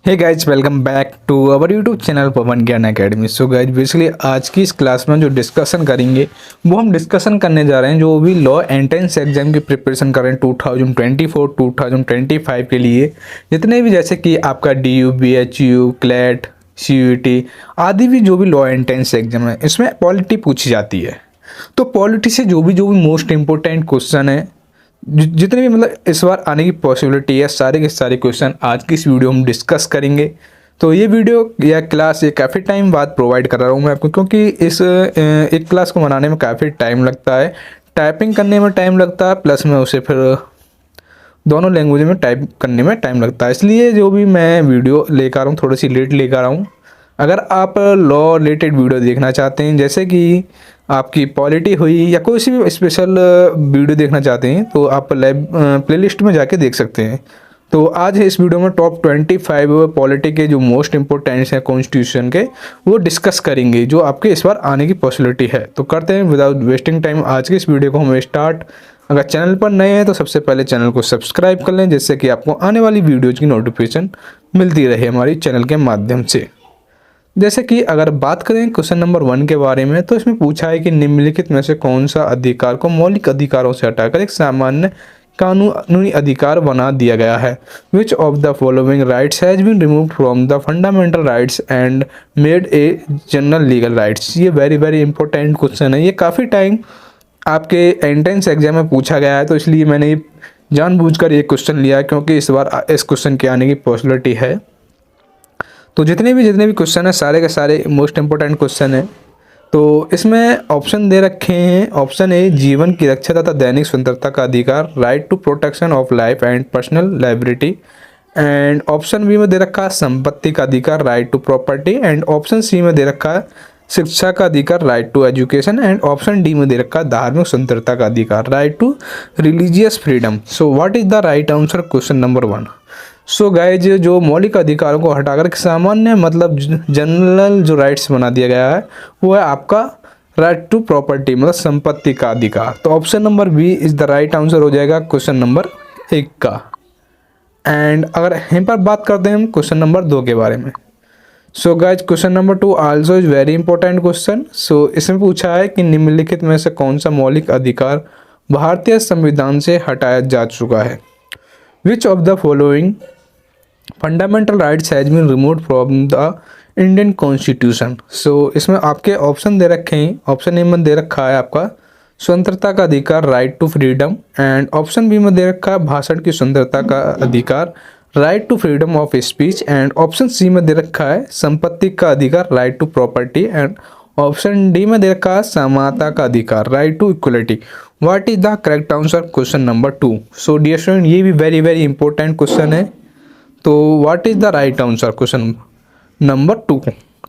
Hey guys, welcome back to our YouTube channel Pawan Gyan academy. So guys, basically आज की इस class में जो डिस्कशन करेंगे वो हम डिस्कशन करने जा रहे हैं जो भी लॉ एंट्रेंस एग्जाम की प्रिपरेशन कर रहे हैं 2024 2025 के लिए। जितने भी जैसे कि आपका DU BHU क्लैट CUET आदि भी जो भी लॉ एंट्रेंस एग्जाम है इसमें पॉलिटी पूछी जाती है। तो पॉलिटी से जो भी मोस्ट इंपॉर्टेंट क्वेश्चन है जितने भी मतलब इस बार आने की पॉसिबिलिटी है सारे के सारे क्वेश्चन आज की इस वीडियो में डिस्कस करेंगे। तो ये वीडियो या क्लास ये काफ़ी टाइम बाद प्रोवाइड कर रहा हूँ मैं आपको, क्योंकि इस एक क्लास को बनाने में काफ़ी टाइम लगता है, टाइपिंग करने में टाइम लगता है, प्लस में उसे फिर दोनों लैंग्वेज में टाइप करने में टाइम लगता है। इसलिए जो भी मैं वीडियो लेकर आ रहा हूँ थोड़ी सी लेट लेकर आ रहा हूँ। अगर आप लॉ रिलेटेड वीडियो देखना चाहते हैं जैसे कि आपकी पॉलिटी हुई या कोई सी भी स्पेशल वीडियो देखना चाहते हैं तो आप लाइव प्लेलिस्ट में जाके देख सकते हैं। तो आज इस वीडियो में टॉप 25 पॉलिटी के जो मोस्ट इंपॉर्टेंट्स हैं कॉन्स्टिट्यूशन के वो डिस्कस करेंगे जो आपके इस बार आने की पॉसिबिलिटी है। तो करते हैं विदाउट वेस्टिंग टाइम आज की इस वीडियो को हम स्टार्ट। अगर चैनल पर नए हैं तो सबसे पहले चैनल को सब्सक्राइब कर लें जिससे कि आपको आने वाली वीडियोज़ की नोटिफिकेशन मिलती रहे हमारी चैनल के माध्यम से। जैसे कि अगर बात करें क्वेश्चन नंबर 1 के बारे में तो इसमें पूछा है कि निम्नलिखित में से कौन सा अधिकार को मौलिक अधिकारों से हटाकर एक सामान्य कानूनी अधिकार बना दिया गया है। Which of the following rights has been removed from the fundamental rights and made a general legal rights. ये वेरी इंपॉर्टेंट क्वेश्चन है, ये काफ़ी टाइम आपके एंट्रेंस एग्जाम में पूछा गया है, तो इसलिए मैंने ये जानबूझकर ये क्वेश्चन लिया क्योंकि इस बार इस क्वेश्चन के आने की पॉसिबिलिटी है। तो जितने भी क्वेश्चन है सारे के सारे मोस्ट इंपॉर्टेंट क्वेश्चन है। तो इसमें ऑप्शन दे रखे हैं। ऑप्शन ए जीवन की रक्षा तथा दैनिक स्वतंत्रता का अधिकार, right to protection of life and personal liability. And option B में दे रखा है संपत्ति का अधिकार, right to property. And option C में दे रखा है शिक्षा का अधिकार, right to education. And option D में दे रखा है धार्मिक स्वतंत्रता का अधिकार, right to religious freedom. So what is the right answer question number 1। So guys, जो मौलिक अधिकारों को हटाकर सामान्य मतलब जनरल जो राइट्स बना दिया गया है वो है आपका राइट टू प्रॉपर्टी मतलब संपत्ति का अधिकार। तो option number B is the right answer हो जाएगा क्वेश्चन नंबर 1 का। एंड अगर यहीं पर बात करते हैं हम क्वेश्चन नंबर 2 के बारे में। So guys, question number 2 also is very important question. So इसमें पूछा है कि निम्नलिखित में से कौन सा मौलिक अधिकार भारतीय संविधान से हटाया जा चुका है। Which of the following fundamental rights has been removed from the Indian constitution. So इसमें आपके ऑप्शन दे रखे हैं। ऑप्शन ए में दे रखा है आपका स्वतंत्रता का अधिकार, right to freedom. And option B में दे रखा है भाषण की स्वतंत्रता का अधिकार, right to freedom of speech. And option C में दे रखा है संपत्ति का अधिकार, right to property. And option D में दे रखा है समानता का अधिकार, right to equality. What is the correct answer question number 2। So dear student, ये भी वेरी इंपॉर्टेंट क्वेश्चन है। तो what is the right answer question number 2।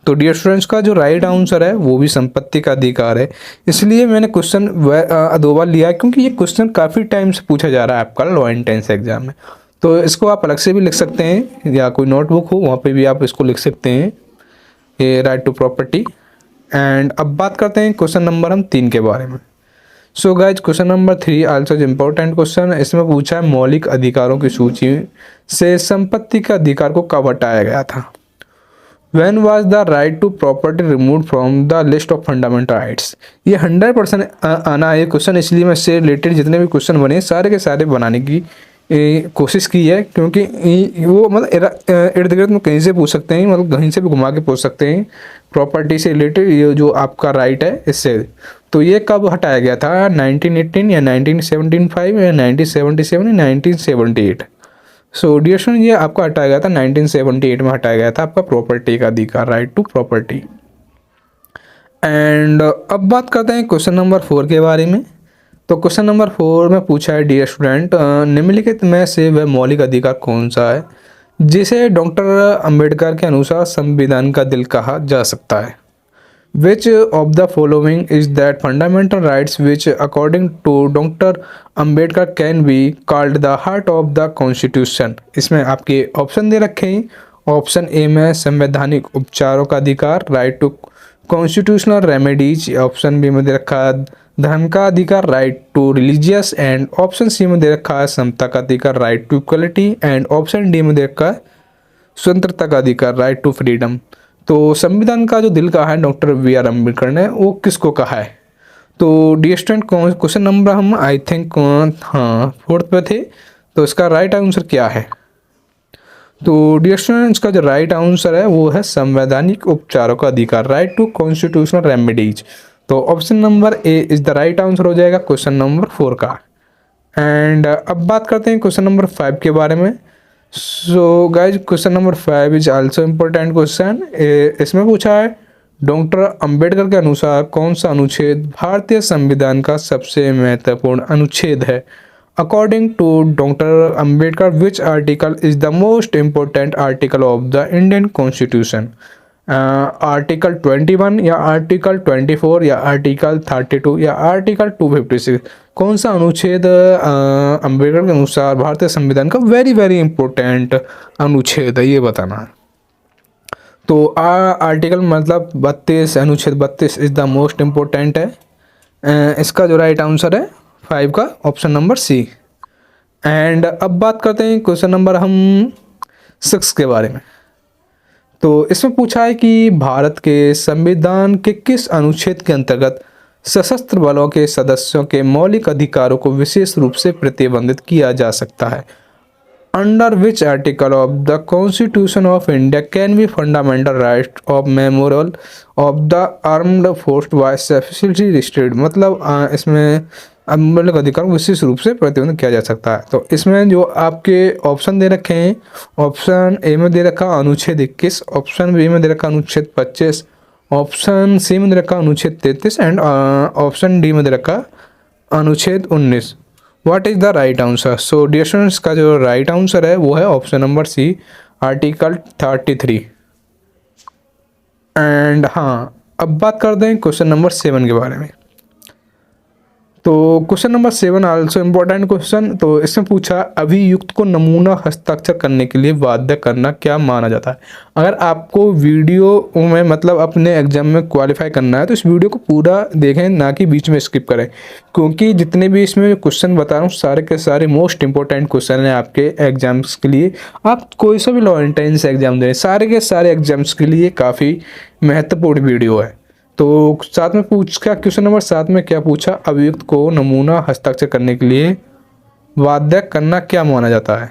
तो डियर स्टूडेंट्स का जो राइट आंसर है वो भी संपत्ति का अधिकार है। इसलिए मैंने क्वेश्चन 2 बार लिया क्योंकि ये क्वेश्चन काफ़ी टाइम से पूछा जा रहा है आपका लॉ एंट्रेंस एग्जाम में। तो इसको आप अलग से भी लिख सकते हैं या कोई नोटबुक हो वहाँ पे भी आप इसको लिख सकते हैं, ये राइट टू प्रॉपर्टी। एंड अब बात करते हैं क्वेश्चन नंबर हम 3 के बारे में। So guys, question number 3 also important question. इसमें पूछा है मौलिक अधिकारों की सूची से संपत्ति का अधिकार को कब हटाया गया था। When was the right to property removed from the list of fundamental rights। ये 100% आना है क्वेश्चन, इसलिए मैं इससे रिलेटेड जितने भी क्वेश्चन बने सारे के सारे बनाने की कोशिश की है, क्योंकि वो मतलब इर्द गिर्द में कहीं से पूछ सकते हैं, मतलब कहीं से भी घुमा के पूछ सकते हैं प्रॉपर्टी से रिलेटेड ये जो आपका राइट है इससे। तो ये कब हटाया गया था, 1918 या 1975 या 1977 या 1978। सो डियर स्टूडेंट, ये आपका हटाया गया था 1978 में हटाया गया था आपका प्रॉपर्टी का अधिकार, राइट टू प्रॉपर्टी। एंड अब बात करते हैं क्वेश्चन नंबर 4 के बारे में। तो क्वेश्चन नंबर 4 में पूछा है डियर स्टूडेंट, निम्नलिखित में से वह मौलिक अधिकार कौन सा है जिसे डॉक्टर अंबेडकर के अनुसार संविधान का दिल कहा जा सकता है। Which of the following is that fundamental rights which according to Dr. Ambedkar can be called the heart of the Constitution। इसमें आपके ऑप्शन दे रखे हैं। ऑप्शन ए में संवैधानिक उपचारों का अधिकार, right to constitutional remedies. Option B में दे रखा है धर्म का अधिकार, right to religious. And option C में दे रखा है समता का अधिकार, right to equality. And option D में दे रखा है स्वतंत्रता का अधिकार, राइट टू फ्रीडम। तो संविधान का जो दिल कहा है डॉक्टर बी आर अम्बेडकर ने, वो किसको कहा है? तो डियर स्टूडेंट, क्वेश्चन नंबर हम आई थिंक हाँ 4th पे थे, तो इसका राइट आंसर क्या है? तो डियर स्टूडेंट्स, का जो राइट आंसर है वो है संवैधानिक उपचारों का अधिकार, राइट टू कॉन्स्टिट्यूशनल रेमेडीज। तो option number A is the right answer हो जाएगा क्वेश्चन नंबर 4 का। एंड अब बात करते हैं क्वेश्चन नंबर 5 के बारे में। So guys, question number 5 is also important question. इसमें पूछा है डॉक्टर अंबेडकर के अनुसार कौन सा अनुच्छेद भारतीय संविधान का सबसे महत्वपूर्ण अनुच्छेद है? According to doctor Ambedkar, which article is the most important article of the Indian constitution? Article 21 या आर्टिकल 24 या आर्टिकल 32 या आर्टिकल 256? कौन सा अनुच्छेद अंबेडकर के अनुसार भारतीय संविधान का वेरी वेरी इंपॉर्टेंट अनुच्छेद है, ये बताना है। तो आर्टिकल मतलब 32, अनुच्छेद 32 इज द मोस्ट इम्पोर्टेंट है। इसका जो राइट आंसर है 5 का ऑप्शन नंबर सी। एंड अब बात करते हैं क्वेश्चन नंबर हम 6 के बारे में। तो इसमें पूछा है कि भारत के संविधान के किस अनुच्छेद के अंतर्गत सशस्त्र बलों के सदस्यों के मौलिक अधिकारों को विशेष रूप से प्रतिबंधित किया जा सकता है? Under which article of the constitution of India can be fundamental right of memorial of the armed force by sufficiently restricted? मतलब इसमें मौलिक अधिकार को विशेष रूप से प्रतिबंधित किया जा सकता है। तो इसमें जो आपके ऑप्शन दे रखे हैं, ऑप्शन ए में दे रखा अनुच्छेद 21, ऑप्शन बी में दे रखा अनुच्छेद 25, ऑप्शन सी में दे रखा अनुच्छेद 33 एंड ऑप्शन डी में दे रखा अनुच्छेद 19। What is the right answer? So dear students, का जो राइट आंसर है वो है option number C, article 33। And हाँ, अब बात करते हैं क्वेश्चन नंबर 7 के बारे में। तो question number 7 also important question. तो इसमें पूछा अभियुक्त को नमूना हस्ताक्षर करने के लिए बाध्य करना क्या माना जाता है? अगर आपको वीडियो में मतलब अपने एग्जाम में क्वालिफाई करना है तो इस वीडियो को पूरा देखें, ना कि बीच में स्किप करें, क्योंकि जितने भी इसमें क्वेश्चन बता रहा हूँ सारे के सारे मोस्ट इंपॉर्टेंट क्वेश्चन हैं आपके एग्जाम्स के लिए। आप कोई सा भी लॉ एंट्रेंस एग्जाम दें, सारे के सारे एग्जाम्स के लिए काफ़ी महत्वपूर्ण वीडियो है। तो साथ में क्वेश्चन नंबर 7 में क्या पूछा? अभियुक्त को नमूना हस्ताक्षर करने के लिए बाध्य करना क्या माना जाता है?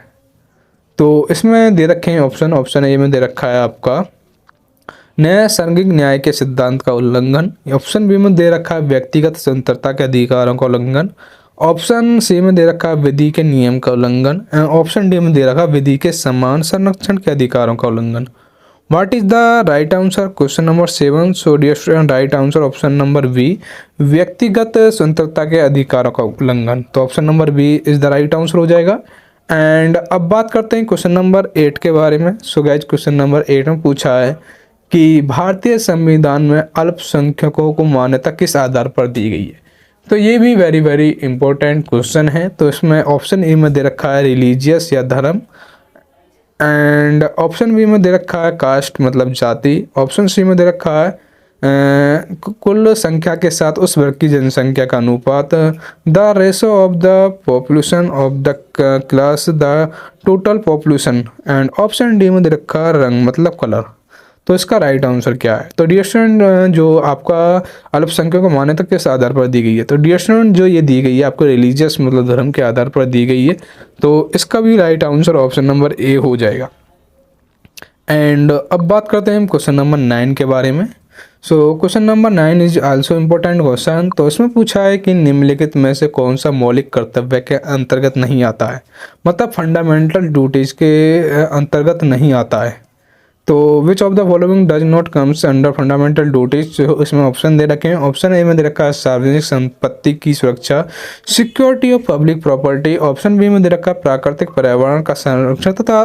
तो इसमें दे रखे हैं ऑप्शन ए में दे रखा है आपका नैसर्गिक न्याय के सिद्धांत का उल्लंघन, ऑप्शन बी में दे रखा है व्यक्तिगत स्वतंत्रता के अधिकारों का उल्लंघन, ऑप्शन सी में दे रखा है विधि के नियम का उल्लंघन, ऑप्शन डी में दे रखा है विधि के समान संरक्षण के अधिकारों का उल्लंघन। What is the right answer? Question number 7। So dear student, right answer option number B, व्यक्तिगत स्वतंत्रता के अधिकारों का उल्लंघन। तो option number B is the right answer हो जाएगा। एंड अब बात करते हैं क्वेश्चन नंबर 8 के बारे में। सो गाइज, क्वेश्चन नंबर 8 में पूछा है कि भारतीय संविधान में अल्पसंख्यकों को मान्यता किस आधार पर दी गई है? तो ये भी वेरी वेरी इंपॉर्टेंट क्वेश्चन है। तो इसमें ऑप्शन ए में दे रखा है रिलीजियस या धर्म, एंड ऑप्शन बी में दे रखा है कास्ट मतलब जाति, ऑप्शन सी में दे रखा है कुल संख्या के साथ उस वर्ग की जनसंख्या का अनुपात, the ratio of the population of the class, the total population, and option D में दे रखा है रंग मतलब कलर। तो इसका राइट आंसर क्या है? तो डियर स्टूडेंट, जो आपका अल्पसंख्यकों को मान्यता किस आधार पर दी गई है? तो डियर स्टूडेंट, जो ये दी गई है आपको रिलीजियस मतलब धर्म के आधार पर दी गई है। तो इसका भी right answer option number A हो जाएगा। एंड अब बात करते हैं हम क्वेश्चन नंबर 9 के बारे में। So question number 9 is also important question. तो इसमें पूछा है कि निम्नलिखित में से कौन सा मौलिक कर्तव्य के अंतर्गत नहीं आता है, मतलब फंडामेंटल ड्यूटीज के अंतर्गत नहीं आता है। तो विच of the following does not comes under fundamental duties? इसमें ऑप्शन दे रखे हैं। ऑप्शन ए में दे रखा है सार्वजनिक संपत्ति की सुरक्षा, security of public property, option B में दे रखा है प्राकृतिक पर्यावरण का संरक्षण तथा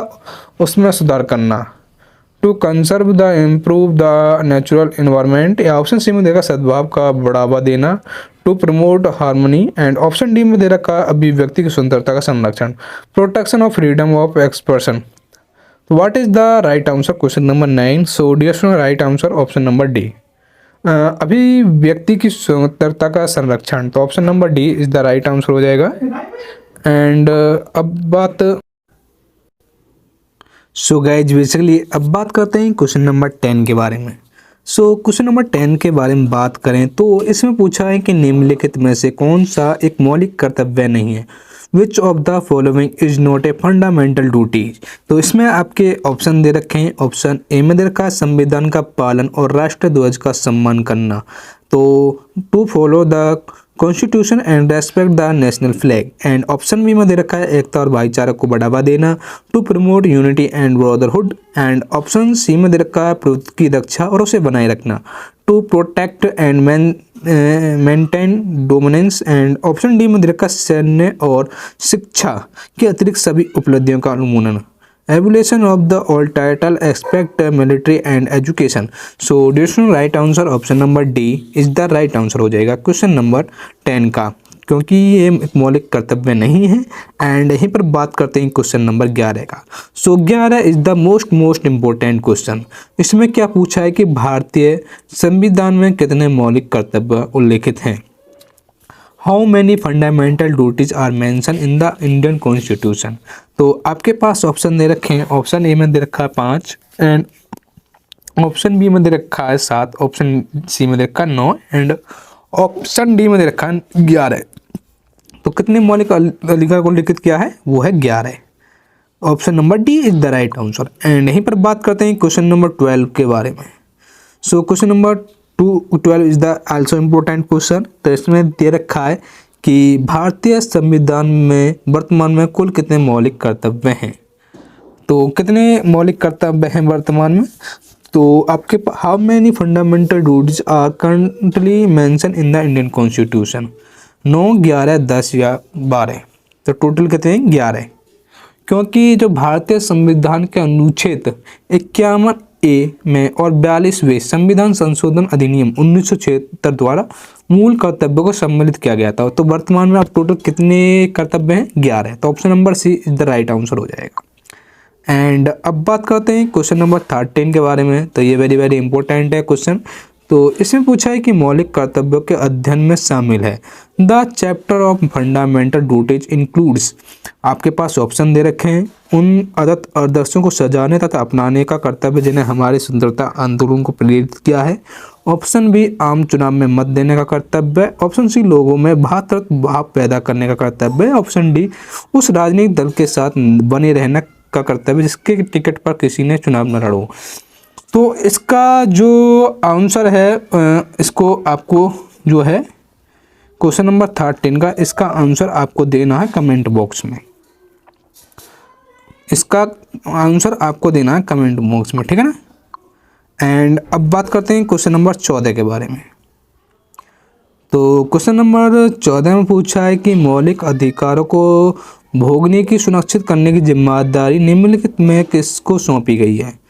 उसमें सुधार करना, to conserve the improve the natural environment, या ऑप्शन सी में दे रखा सद्भाव का बढ़ावा देना, to promote harmony, and option D में दे रखा अभिव्यक्ति की स्वतंत्रता का संरक्षण, protection of freedom of expression. What is the right answer? Question number 9। So dear student, right answer option number D, अभिव्यक्ति की स्वतंत्रता का संरक्षण। तो option number D is the right answer हो जाएगा। एंड अब बात सो गाइज बेसिकली अब बात करते हैं क्वेश्चन नंबर 10 के बारे में। सो क्वेश्चन नंबर 10 के बारे में बात करें तो इसमें पूछा है कि निम्नलिखित में से कौन सा एक मौलिक कर्तव्य नहीं है। Which of the following is not a fundamental duty. तो इसमें आपके ऑप्शन दे रखे हैं। ऑप्शन ए में दे रखा है संविधान का पालन और राष्ट्र ध्वज का सम्मान करना। तो to follow the constitution and respect the national flag. And option B में दे रखा है एकता और भाईचारा को बढ़ावा देना। To promote unity and brotherhood. And option C में दे रखा है प्रकृति की रक्षा और उसे बनाए रखना। To protect and maintain dominance. And option D में दे रखा है सैन्य और शिक्षा के अतिरिक्त सभी उपलब्धियों का अनुमोदन। Evolution of the all title expect military and education. So district right answer option number D is the right answer हो जाएगा क्वेश्चन नंबर 10 का, क्योंकि ये एक मौलिक कर्तव्य नहीं है। एंड यहीं पर बात करते हैं क्वेश्चन नंबर 11 का। सो 11 is the most important question. इसमें क्या पूछा है कि भारतीय संविधान में कितने मौलिक कर्तव्य उल्लेखित हैं। How many fundamental duties are mention in the Indian constitution. तो आपके पास ऑप्शन दे रखे हैं। ऑप्शन ए में दे रखा है 5 एंड ऑप्शन बी में दे रखा है 7, ऑप्शन सी में दे रखा है 9 एंड ऑप्शन डी में दे रखा है 11। तो कितने मौलिक अधिकार को लिखित किया है, वो है 11। Option number D is the right answer. And यहीं पर बात करते हैं क्वेश्चन नंबर 12 के बारे में। So question number 12 is the also important question. तो इसमें दे रखा है कि भारतीय संविधान में वर्तमान में कुल कितने मौलिक कर्तव्य हैं। तो कितने मौलिक कर्तव्य हैं वर्तमान में, तो आपके how many fundamental duties are currently mention in the Indian constitution. 9, 11, 10 या 12। तो टोटल कितने हैं, 11। क्योंकि जो भारतीय संविधान के अनुच्छेद 51 ए में और 42वें संविधान संशोधन अधिनियम 1976 द्वारा मूल कर्तव्यों को सम्मिलित किया गया था। तो वर्तमान में अब टोटल कितने कर्तव्य हैं, 11। तो option number C is the right answer हो जाएगा। एंड अब बात करते हैं क्वेश्चन नंबर 13 के बारे में। तो ये वेरी इंपॉर्टेंट है क्वेश्चन। तो इसमें पूछा है कि मौलिक कर्तव्यों के अध्ययन में शामिल है the chapter of fundamental duties includes. आपके पास ऑप्शन दे रखे हैं। उन आदत आदर्शों को सजाने तथा अपनाने का कर्तव्य जिन्हें हमारे स्वतंत्रता आंदोलन को प्रेरित किया है। ऑप्शन बी आम चुनाव में मत देने का कर्तव्य। ऑप्शन सी लोगों में भ्रातृत्व भाव पैदा करने का कर्तव्य। ऑप्शन डी उस राजनीतिक दल के साथ बने रहने का कर्तव्य जिसके टिकट पर किसी ने चुनाव न लड़ो। तो इसका जो आंसर है इसको आपको जो है क्वेश्चन नंबर 13 का इसका आंसर आपको देना है कमेंट बॉक्स में। इसका आंसर आपको देना है कमेंट बॉक्स में, ठीक है ना। एंड अब बात करते हैं क्वेश्चन नंबर 14 के बारे में। तो क्वेश्चन नंबर 14 में पूछा है कि मौलिक अधिकारों को भोगने की सुनिश्चित करने की जिम्मेदारी निम्नलिखित में किसको सौंपी गई है।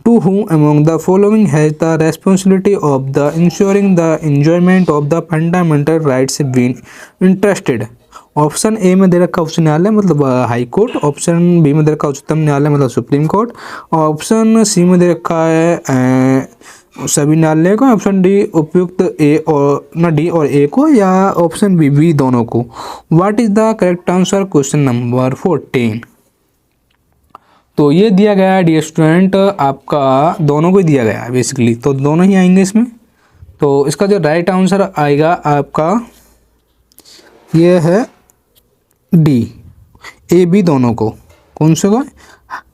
To whom among the following has the responsibility of the ensuring the enjoyment of the fundamental rights been entrusted। Option A में दे रखा उच्च न्यायालय मतलब हाई कोर्ट। ऑप्शन बी में दे रखा उच्चतम न्यायालय मतलब सुप्रीम कोर्ट। ऑप्शन सी में दे रखा है सभी न्यायालय को। ऑप्शन डी उपयुक्त ए और न डी और ए को, या ऑप्शन बी दोनों को। What is the correct answer question number 14। तो ये दिया गया है डियर स्टूडेंट, आपका दोनों को ही दिया गया है बेसिकली, तो दोनों ही आएंगे इसमें। तो इसका जो राइट आंसर आएगा आपका ये है डी, ए बी दोनों को। कौन से को,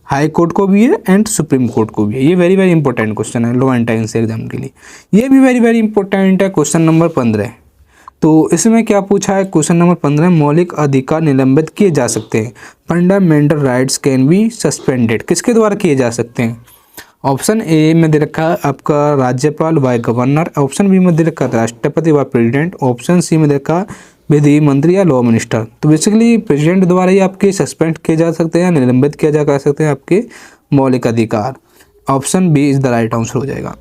हाई कोर्ट को भी है एंड सुप्रीम कोर्ट को भी है। ये वेरी इंपॉर्टेंट क्वेश्चन है लो एंट्रेंस एग्जाम के लिए। ये भी वेरी इंपॉर्टेंट है क्वेश्चन नंबर 15। तो इसमें क्या पूछा है क्वेश्चन नंबर 15, मौलिक अधिकार निलंबित किए जा सकते हैं। Fundamental rights can be suspended किसके द्वारा किए जा सकते हैं। ऑप्शन ए में दे रखा है आपका राज्यपाल व गवर्नर। ऑप्शन बी में दे रखा है राष्ट्रपति व प्रेसिडेंट। ऑप्शन सी में दे रखा विधि मंत्री या लॉ मिनिस्टर। तो बेसिकली प्रेसिडेंट द्वारा ही आपके सस्पेंड किए जा सकते हैं, निलंबित किया जा सकते हैं आपके मौलिक अधिकार। Option B is the right answer हो जाएगा।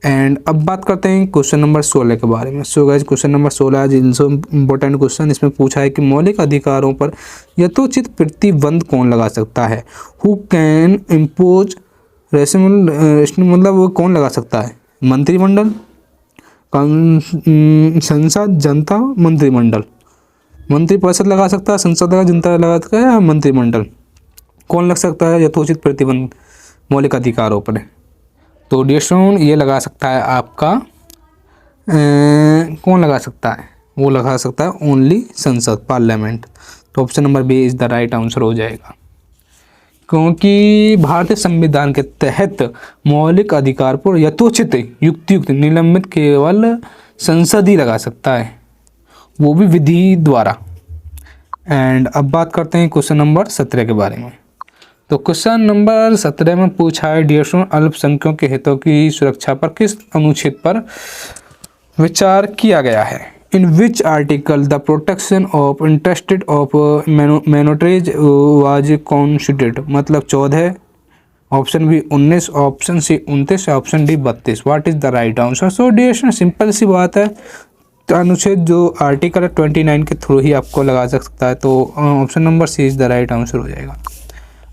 एंड अब बात करते हैं क्वेश्चन नंबर 16 के बारे में। सो गाइस क्वेश्चन नंबर 16 आज इम्पोर्टेंट क्वेश्चन। इसमें पूछा है कि मौलिक अधिकारों पर यथोचित प्रतिबंध कौन लगा सकता है। हु कैन इम्पोज रेशनल मतलब वो कौन लगा सकता है। मंत्रिमंडल, संसद, जनता, मंत्रिमंडल। मंत्रिपरिषद लगा सकता है, संसद लगा, जनता लगा सकता है या मंत्रिमंडल। कौन लग सकता है यथोचित प्रतिबंध मौलिक अधिकारों पर? तो डियर स्टूडेंट ये लगा सकता है आपका कौन लगा सकता है, वो लगा सकता है ओनली संसद, पार्लियामेंट। तो option number B is the right answer हो जाएगा, क्योंकि भारतीय संविधान के तहत मौलिक अधिकार पर यथोचित युक्तियुक्त निलंबित केवल संसद ही लगा सकता है, वो भी विधि द्वारा। एंड अब बात करते हैं क्वेश्चन नंबर 17 के बारे में। तो क्वेश्चन नंबर 17 में पूछा है डियर स्टूडेंट, अल्पसंख्यकों के हितों की सुरक्षा पर किस अनुच्छेद पर विचार किया गया है? In which article the protection of interested of minorities was constituted? मतलब 14, option B 19, option C 29, option D 32। What is the right answer? So dear student simple सी बात है, तो अनुच्छेद जो आर्टिकल है 29 के थ्रू ही आपको लगा सकता है, तो option number C is the right answer हो जाएगा।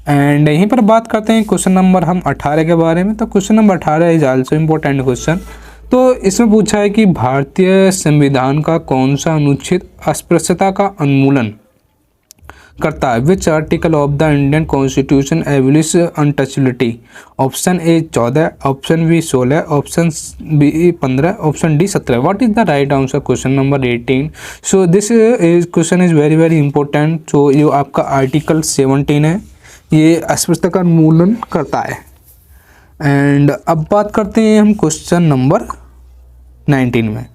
एंड यहीं पर बात करते हैं क्वेश्चन नंबर हम 18 के बारे में। तो question number 18 is also important question. तो इसमें पूछा है कि भारतीय संविधान का कौन सा अनुच्छेद अस्पृश्यता का उन्मूलन करता है? Which article of the Indian constitution abolish untouchability? Option A 14, option B 16, option B 15, option D 17। What is the right answer? Question number 18। So this is question is very very important. So ये आपका article 17 है, ये अस्पृश्यता का उन्मूलन करता है। And अब बात करते हैं हम क्वेश्चन नंबर 19 में।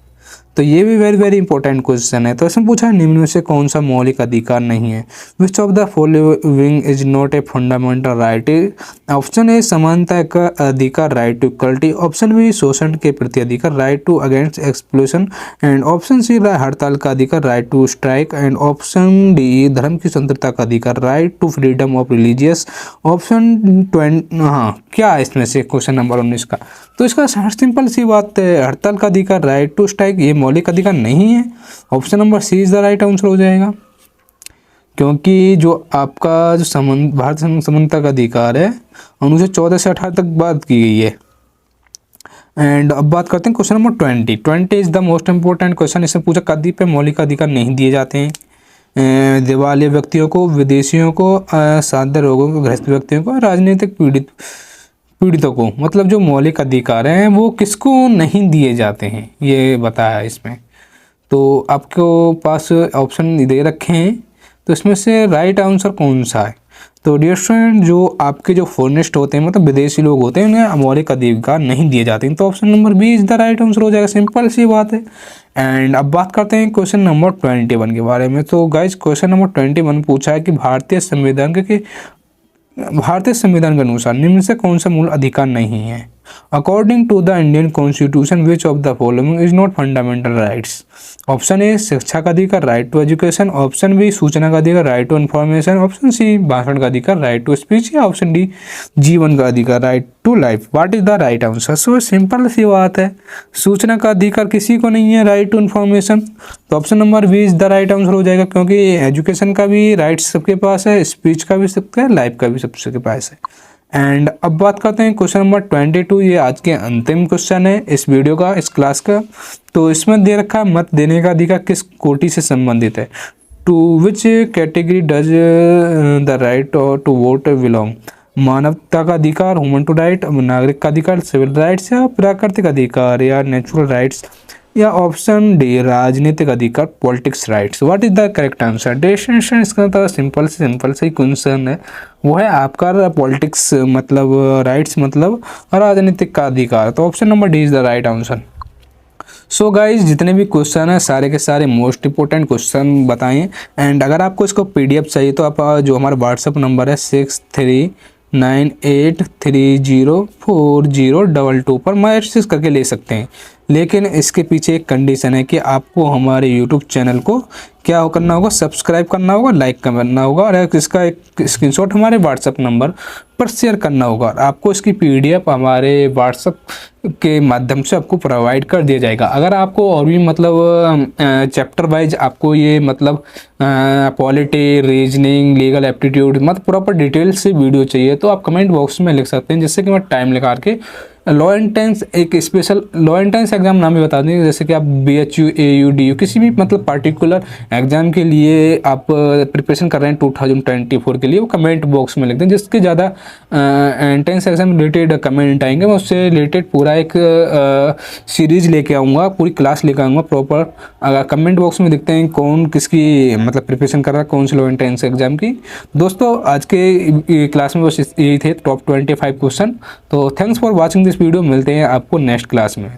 तो ये भी वेरी वेरी इंपॉर्टेंट क्वेश्चन है। तो इसमें पूछा है निम्न में से कौन सा मौलिक अधिकार नहीं है? Which of the following is not a fundamental right? Option A समानता का अधिकार, right to equality. Option B शोषण के प्रति अधिकार, right to against explosion. And option C हड़ताल का अधिकार, right to strike. And option D धर्म की स्वतंत्रता का अधिकार, right to freedom of religious. Option 20, हाँ क्या है इसमें से क्वेश्चन नंबर 19 का? तो इसका सिंपल सी बात है, हड़ताल का अधिकार, राइट टू स्ट्राइक, ये मौलिक अधिकार नहीं है। Option number C is the right answer हो जाएगा, क्योंकि जो आपका जो भारत समानता का अधिकार है अनुच्छेद 14 से 18 तक बात की गई है। एंड अब बात करते हैं question number 20 is the most important question. इसमें पूछा कदी पे मौलिक अधिकार नहीं दिए जाते हैं? दिवालिया व्यक्तियों को, विदेशियों को, साध्य रोगों को ग्रस्त व्यक्तियों को, राजनीतिक पीड़ितों को। मतलब जो मौलिक अधिकार हैं वो किसको नहीं दिए जाते हैं, ये बताया इसमें। तो आपको पास ऑप्शन दे रखे हैं, तो इसमें से राइट आंसर कौन सा है? तो डियर स्टूडेंट जो आपके जो फॉरेनिस्ट होते हैं, मतलब विदेशी लोग होते हैं, उन्हें मौलिक अधिकार नहीं दिए जाते हैं। तो option number B is the right answer हो जाएगा, सिंपल सी बात है। एंड अब बात करते हैं क्वेश्चन नंबर 21 के बारे में। तो गाइज क्वेश्चन नंबर 21 पूछा है कि भारतीय संविधान के अनुसार निम्न से कौन सा मूल अधिकार नहीं है? According to the Indian constitution which of the following is not fundamental rights? Option A शिक्षा का अधिकार, right to education. Option B सूचना का अधिकार, right to information. Option C भाषण का अधिकार, राइट टू स्पीच। या ऑप्शन डी जीवन का अधिकार, right to life. What is the right answer? So simple सी बात है, सूचना का अधिकार किसी को नहीं है, राइट टू इन्फॉर्मेशन। तो option number B is the right answer हो जाएगा, क्योंकि एजुकेशन का भी राइट सबके पास है, स्पीच का भी सबका है, लाइफ का भी सबके पास है। एंड अब बात करते हैं क्वेश्चन नंबर 22। ये आज के अंतिम क्वेश्चन है इस वीडियो का, इस क्लास का। तो इसमें दे रखा है मत देने का अधिकार किस कोटि से संबंधित है? To which category does the right to vote belong? मानवता का अधिकार, ह्यूमन टू राइट, नागरिक का अधिकार, सिविल राइट्स, या प्राकृतिक अधिकार, या नेचुरल राइट्स, या ऑप्शन डी राजनीतिक अधिकार, politics rights. What is the correct answer? Destination इसका तो सिंपल से क्वेश्चन है, वो है आपका पॉलिटिक्स मतलब राइट्स मतलब राजनीतिक का अधिकार। तो option number D is the right answer. So guys जितने भी क्वेश्चन हैं सारे के सारे मोस्ट इंपॉर्टेंट क्वेश्चन बताएं। एंड अगर आपको इसको PDF चाहिए तो आप जो हमारा व्हाट्सअप नंबर है 6398304022 पर मैसेज करके ले सकते हैं। लेकिन इसके पीछे एक कंडीशन है कि आपको हमारे YouTube चैनल को क्या करना होगा, सब्सक्राइब करना होगा, लाइक करना होगा, और इसका एक स्क्रीनशॉट हमारे व्हाट्सअप नंबर पर शेयर करना होगा। और आपको इसकी PDF हमारे व्हाट्सअप के माध्यम से आपको प्रोवाइड कर दिया जाएगा। अगर आपको और भी मतलब चैप्टर वाइज आपको ये मतलब पॉलिटी, रीजनिंग, लीगल एप्टीट्यूड मतलब प्रॉपर डिटेल से वीडियो चाहिए तो आप कमेंट बॉक्स में लिख सकते हैं, जिससे कि मैं टाइम निकाल के लॉ एंट्रेंस एक स्पेशल लॉ एंट्रेंस एग्जाम नाम भी बता दें, जैसे कि आप BHU AU DU किसी भी मतलब पार्टिकुलर एग्जाम के लिए आप प्रिपरेशन कर रहे हैं 2024 के लिए, वो कमेंट बॉक्स में लिख दें। जिसके ज़्यादा एंट्रेंस एग्जाम रिलेटेड कमेंट आएंगे मैं उससे रिलेटेड पूरा एक सीरीज लेके आऊँगा, पूरी क्लास लेके आऊँगा प्रॉपर। अगर कमेंट बॉक्स में दिखते हैं कौन किसकी मतलब प्रिपरेशन कर रहा है, कौन सी लॉ एंट्रेंस एग्जाम की। दोस्तों आज के क्लास में बस यही थे टॉप 25 क्वेश्चन। तो thanks for watching this video, मिलते हैं आपको नेक्स्ट क्लास में।